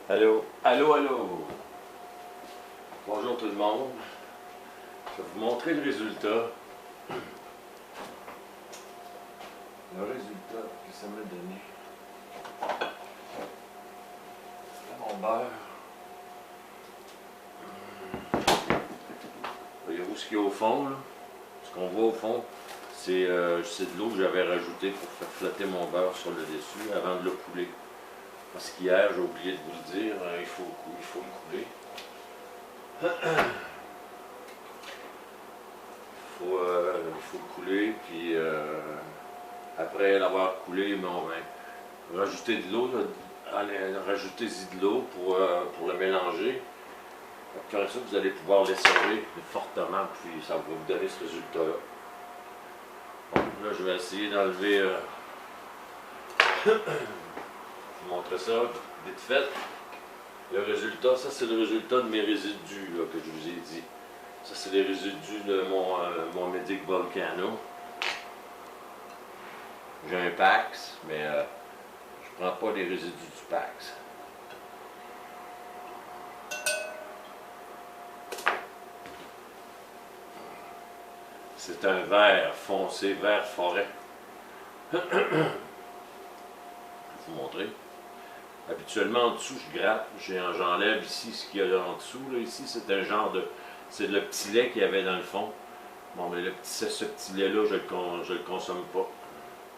Allô, allô, allô. Bonjour tout le monde. Je vais vous montrer le résultat. Le résultat que ça m'a donné. Là, mon beurre. Voyez-vous ce qu'il y a au fond, là? Ce qu'on voit au fond, c'est de l'eau que j'avais rajoutée pour faire flotter mon beurre sur le dessus avant de le couler. Parce qu'hier, j'ai oublié de vous le dire, il faut le couler. Il faut le couler, puis après l'avoir coulé, on va rajouter de l'eau, rajoutez-y de l'eau pour le mélanger. Après ça, vous allez pouvoir l'essorer fortement, puis ça va vous donner ce résultat-là. Bon, là, je vais essayer d'enlever, vous montrer ça vite fait. Le résultat, ça c'est le résultat de mes résidus là, que je vous ai dit. Ça c'est les résidus de mon Medic Volcano. J'ai un Pax, mais je prends pas les résidus du Pax. C'est un vert foncé, vert forêt. Je vais vous montrer. Habituellement en dessous je gratte, j'enlève ici ce qu'il y a en dessous. Là. Ici c'est un genre de... c'est le petit lait qu'il y avait dans le fond. Bon mais ce petit lait là je le consomme pas.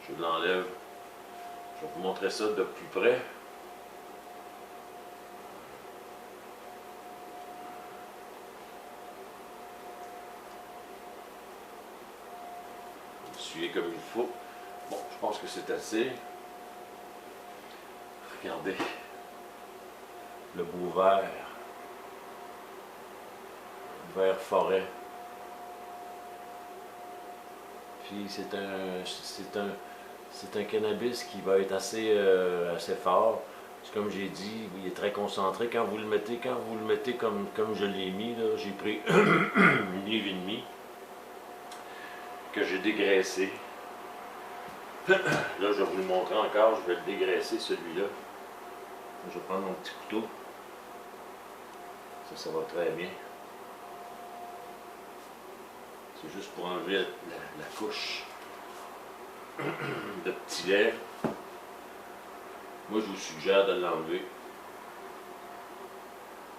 Je l'enlève. Je vais vous montrer ça de plus près. Essuyez comme il faut. Bon, je pense que c'est assez. Regardez. Le beau vert. Vert forêt. Puis c'est un cannabis qui va être assez fort. Comme j'ai dit, il est très concentré. Quand vous le mettez comme je l'ai mis, j'ai pris une livre et demie que j'ai dégraissé. Là, je vais vous le montrer encore. Je vais le dégraisser celui-là. Je vais prendre mon petit couteau. Ça va très bien. C'est juste pour enlever la couche de petit lait. Moi, je vous suggère de l'enlever.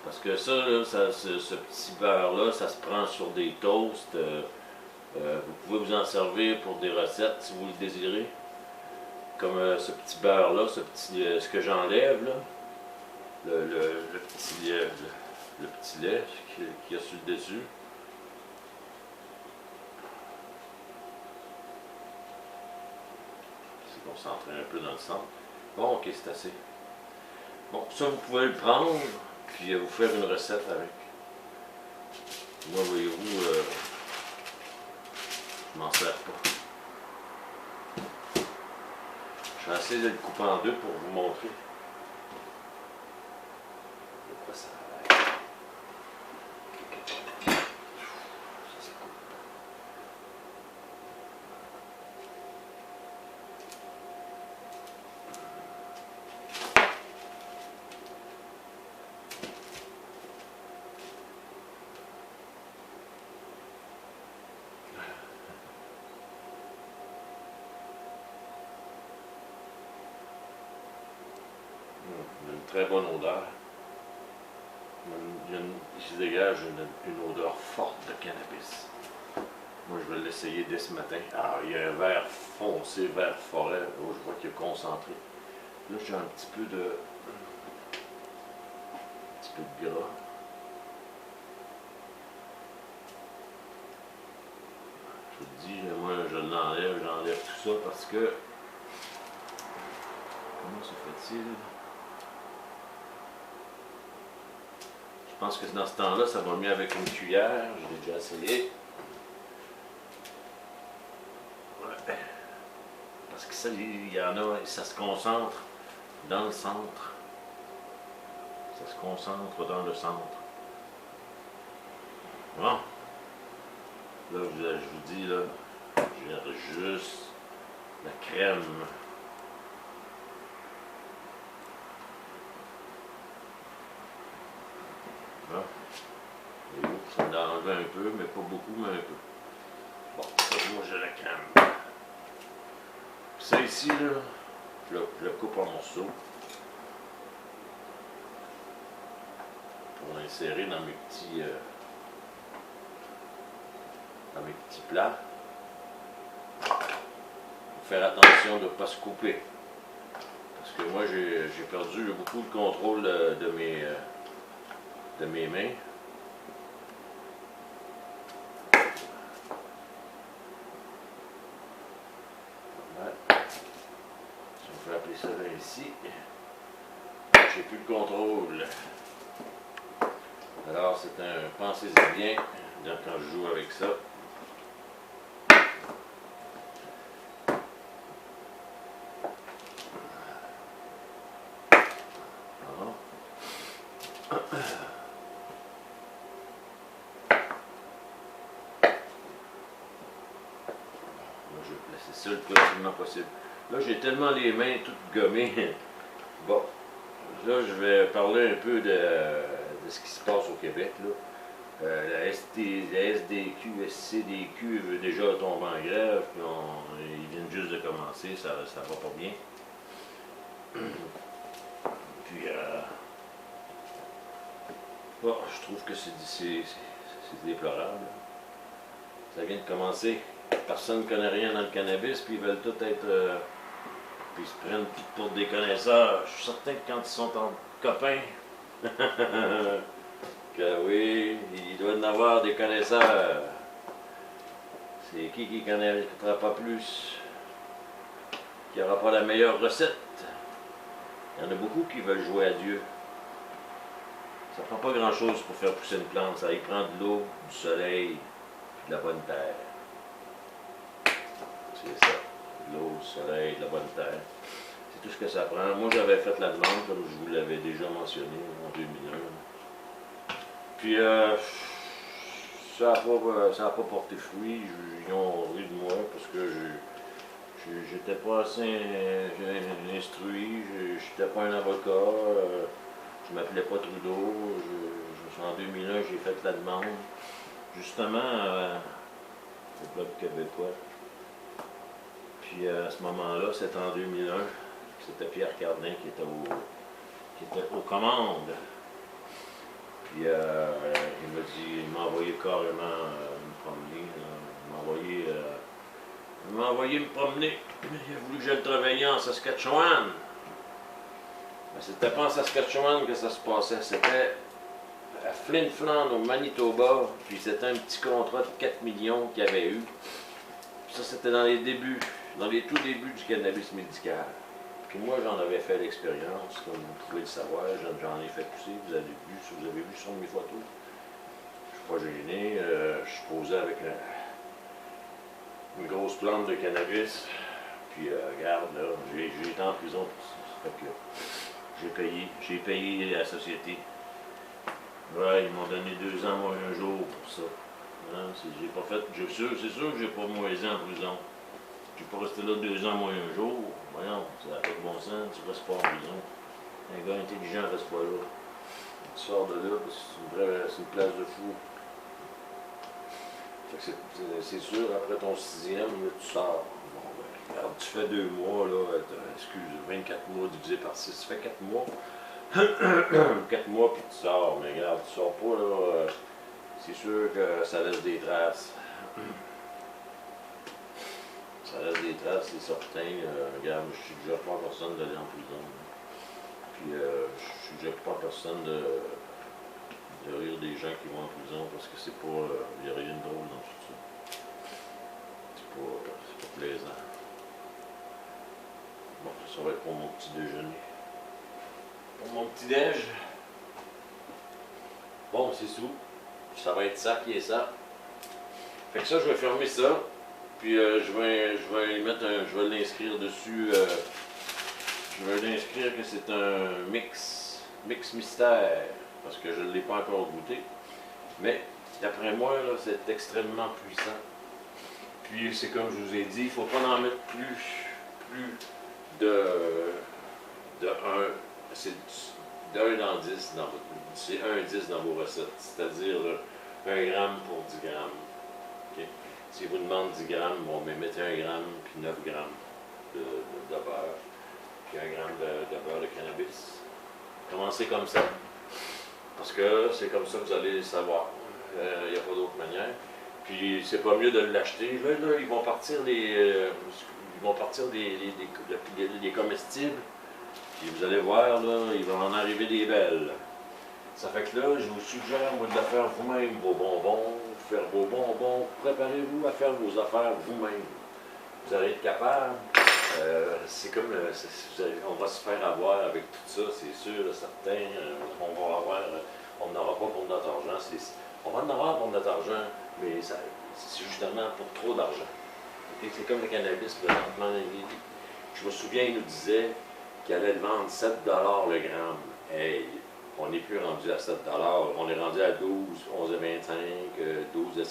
Parce que ça, là, ce petit beurre-là, ça se prend sur des toasts. Vous pouvez vous en servir pour des recettes si vous le désirez. Comme ce petit beurre-là, ce que j'enlève, là, le petit lait qu'il y a sur le dessus. C'est concentré un peu dans le centre. Bon, ok, c'est assez. Bon, ça, vous pouvez le prendre, puis vous faire une recette avec. Moi, voyez-vous, je m'en sers pas. Je vais essayer de le couper en deux pour vous montrer. De quoi ça a l'air. Ça, c'est cool. Il y a une très bonne odeur. Il se dégage une odeur forte de cannabis. Moi, je vais l'essayer dès ce matin. Ah, il y a un vert foncé, vert forêt. Oh, je vois qu'il est concentré. Là, j'ai un petit peu de gras. Je vous dis, moi, j'enlève tout ça parce que... Comment se fait-il? Je pense que dans ce temps-là, ça va mieux avec une cuillère. Je l'ai déjà essayé. Ouais. Parce que ça, il y en a, ça se concentre dans le centre. Ça se concentre dans le centre. Bon. Là, je vous dis, là, j'ai juste la crème. Ça me l'a enlevé un peu, mais pas beaucoup, mais un peu. Bon, ça, moi, je la crème. Ça ici, là, je le coupe en morceaux pour l'insérer dans mes petits plats. Faut faire attention de ne pas se couper. Parce que moi, j'ai perdu beaucoup de contrôle de mes mains. Voilà. Si on peut appeler ça là ici, j'ai plus le contrôle. Alors, c'est un pensez-y bien quand je joue avec ça. Je vais placer ça le plus rapidement possible. Là, j'ai tellement les mains toutes gommées. Bon, là, je vais parler un peu de ce qui se passe au Québec. Là. La SDQ, SCDQ veut déjà tomber en grève, puis ils viennent juste de commencer, ça va pas bien. Puis, bon, je trouve que c'est déplorable. Ça vient de commencer. Personne ne connaît rien dans le cannabis, puis ils veulent tout être... puis ils se prennent tout pour des connaisseurs. Je suis certain que quand ils sont en copains, que oui, il doit y en avoir des connaisseurs. C'est qui connaîtra pas plus, qui n'aura pas la meilleure recette. Il y en a beaucoup qui veulent jouer à Dieu. Ça prend pas grand-chose pour faire pousser une plante. Ça y prend de l'eau, du soleil, et de la bonne terre. C'est ça. De l'eau, du soleil, de la bonne terre. C'est tout ce que ça prend. Moi, j'avais fait la demande, comme je vous l'avais déjà mentionné, en 2001. Puis, ça n'a pas porté fruit. Ils ont ri de moi parce que j'étais pas assez instruit, j'étais pas un avocat, je m'appelais pas Trudeau. En 2001, j'ai fait la demande, justement, au Bloc québécois. Puis à ce moment-là, c'était en 2001, c'était Pierre Cardin qui était aux commandes. Puis il m'a envoyé carrément me promener. Il m'a envoyé me promener. Il a voulu que j'aille travailler en Saskatchewan. Mais c'était pas en Saskatchewan que ça se passait. C'était à Flin Flon, au Manitoba. Puis c'était un petit contrat de 4 millions qu'il y avait eu. Puis ça, c'était dans les débuts, dans les tout débuts du cannabis médical. Puis moi, j'en avais fait l'expérience, comme vous pouvez le savoir, j'en ai fait pousser, vous avez vu, si vous avez vu sur mes photos. Je suis pas gêné, je suis posé avec une grosse plante de cannabis. Puis regarde, là, j'ai été en prison pour ça. Fait que j'ai payé la société. Ouais, ils m'ont donné 2 ans, moins un jour pour ça. Hein, j'ai pas fait, c'est sûr que j'ai pas moisi en prison. J'ai pas resté là 2 ans, moins un jour. Voyons, ça n'a pas de bon sens, tu restes pas en prison. Un gars intelligent reste pas là. Tu sors de là, c'est une place de fou. C'est sûr, après ton 6e, là, tu sors. Bon, ben, regarde, tu fais 2 mois, là, 24 mois divisé par 6, tu fais 4 mois. 4 mois, puis tu sors. Mais regarde, tu sors pas, là, c'est sûr que ça laisse des traces. Ça laisse des traces, c'est certain. Regarde, je suggère pas à personne d'aller en prison. Puis je suggère pas à personne de rire des gens qui vont en prison parce que c'est pas. Il n'y a rien de drôle dans tout ça. C'est pas plaisant. Bon, ça va être pour mon petit déjeuner. Pour mon petit déj. Bon, c'est tout. Ça va être ça qui est ça. Fait que ça, je vais fermer ça. Puis je vais l'inscrire dessus. Je vais l'inscrire que c'est un mix mystère, parce que je ne l'ai pas encore goûté. Mais d'après moi, c'est extrêmement puissant. Puis c'est comme je vous ai dit, il ne faut pas en mettre plus de 1. C'est d'1 dans 10 c'est 1 10 dans vos recettes. C'est-à-dire 1 gramme pour 10 grammes. Okay? Si vous demandez 10 grammes, bon, mais mettez 1 gramme puis 9 grammes de beurre, puis 1 gramme de beurre de cannabis. Commencez comme ça, parce que c'est comme ça que vous allez le savoir. Il n'y a pas d'autre manière. Puis c'est pas mieux de l'acheter. Là, ils vont partir des comestibles. Puis vous allez voir, là, il va en arriver des belles. Ça fait que là, je vous suggère, moi, de la faire vous-même, vos bonbons, faire vos bonbons. Préparez-vous à faire vos affaires vous-même. Vous allez être capable. C'est comme, on va se faire avoir avec tout ça, c'est sûr, certain. On n'aura pas pour notre argent. On va en avoir pour notre argent, mais c'est justement pour trop d'argent. Okay? C'est comme le cannabis présentement. Je me souviens, il nous disait qu'il allait le vendre 7 $ le gramme. Hey, on n'est plus rendu à 7 $, on est rendu à 12, 11,25, 12,50,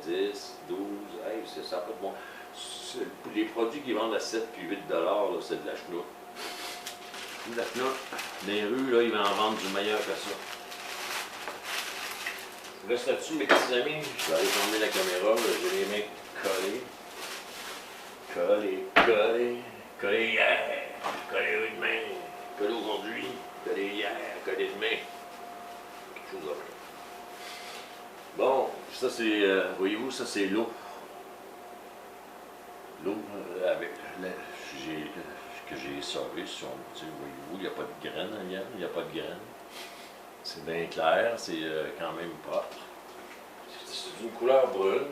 10, 12, hey, c'est ça, pas de bon. Les produits qui vendent à 7 puis 8 $, c'est de la chenoute. De la chenoute. Dans les rues, là, ils vont en vendre du meilleur que ça. Je vous laisse là-dessus, mes petits amis. Je vais aller fermer la caméra. J'ai les mains collées. Collées hier. Collées demain. Collées aujourd'hui. Collées hier. Collées demain. Quelque chose comme ça. Bon, ça c'est, voyez-vous, ça c'est l'eau. L'eau avec que j'ai sauvé, si on dit, voyez-vous, il n'y a pas de graines, Yann, il n'y a pas de graines. C'est bien clair, c'est quand même propre. C'est d'une couleur brune.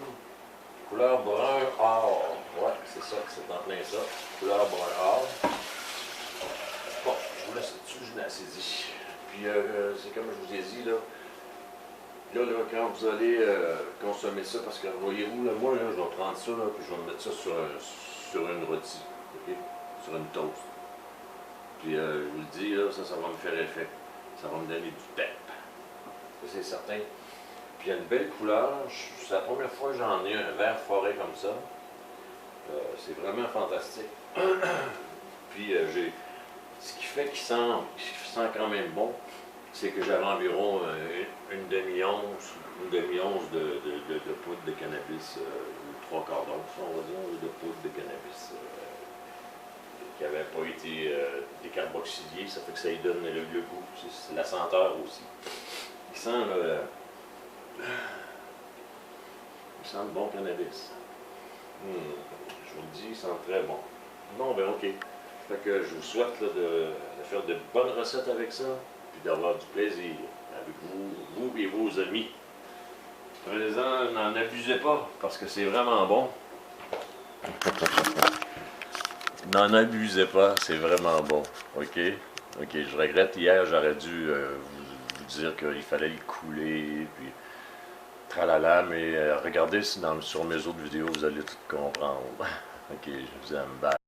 Couleur brun or. Ouais, c'est ça, c'est en plein ça. Couleur brun or. Bon, je vous laisse là-dessus, je l'ai assez dit. Puis c'est comme je vous ai dit, là, quand vous allez consommer ça, parce que voyez-vous, là, moi, là, je vais prendre ça, là, puis je vais me mettre ça sur une rôtie, okay? Sur une toast. Puis je vous le dis, là, ça va me faire effet. Ça va me donner du pep. Ça, c'est certain. Puis il y a une belle couleur. C'est la première fois que j'en ai un vert forêt comme ça. C'est vraiment fantastique. Puis ce qui fait qu'il sent quand même bon, c'est que j'avais environ une demi-once de poudre de cannabis, ou 3/4 d'once, on va dire, de poudre de cannabis, qui n'avait pas été décarboxylé, ça fait que ça lui donne le goût, c'est la senteur aussi. Il sent le bon cannabis. Je vous le dis, il sent très bon. Bon, ben ok. Fait que je vous souhaite là, de faire de bonnes recettes avec ça, puis d'avoir du plaisir avec vous et vos amis. Prenez-en, n'en abusez pas, parce que c'est vraiment bon. N'en abusez pas, c'est vraiment bon. Ok? Ok, je regrette, hier, j'aurais dû vous dire qu'il fallait le couler, puis tralala, mais regardez sur mes autres vidéos, vous allez tout comprendre. Ok, je vous aime, bye.